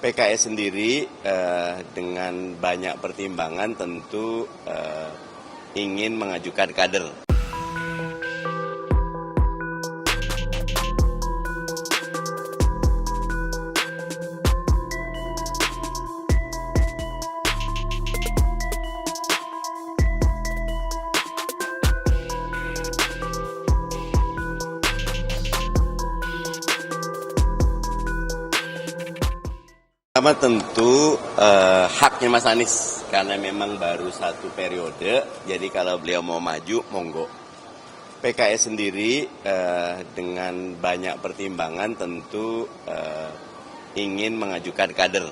PKS sendiri dengan banyak pertimbangan tentu ingin mengajukan kader. Pertama tentu haknya Mas Anies, karena memang baru satu periode, jadi kalau beliau mau maju, monggo. PKS sendiri dengan banyak pertimbangan tentu ingin mengajukan kader.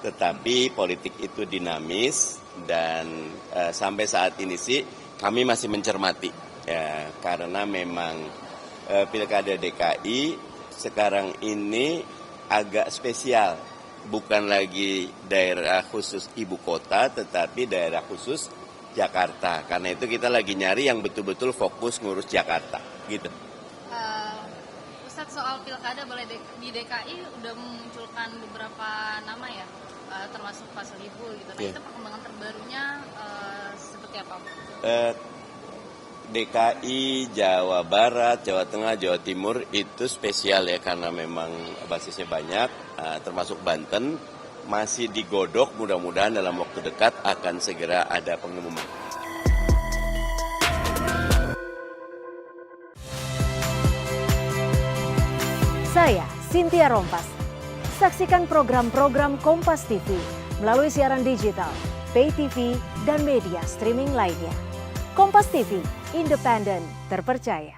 Tetapi politik itu dinamis dan sampai saat ini sih kami masih mencermati. Ya, karena memang Pilkada DKI sekarang ini agak spesial. Bukan lagi daerah khusus ibu kota, tetapi daerah khusus Jakarta. Karena itu kita lagi nyari yang betul-betul fokus ngurus Jakarta, gitu. Ustadz, soal pilkada di DKI udah memunculkan beberapa nama ya, termasuk Pak Sohibul gitu. Nah, itu perkembangan terbarunya seperti apa? DKI, Jawa Barat, Jawa Tengah, Jawa Timur itu spesial ya karena memang basisnya banyak, termasuk Banten masih digodok, mudah-mudahan dalam waktu dekat akan segera ada pengumuman. Saya Cynthia Rompas. Saksikan program-program Kompas TV melalui siaran digital, pay TV, dan media streaming lainnya. Kompas TV, independen, terpercaya.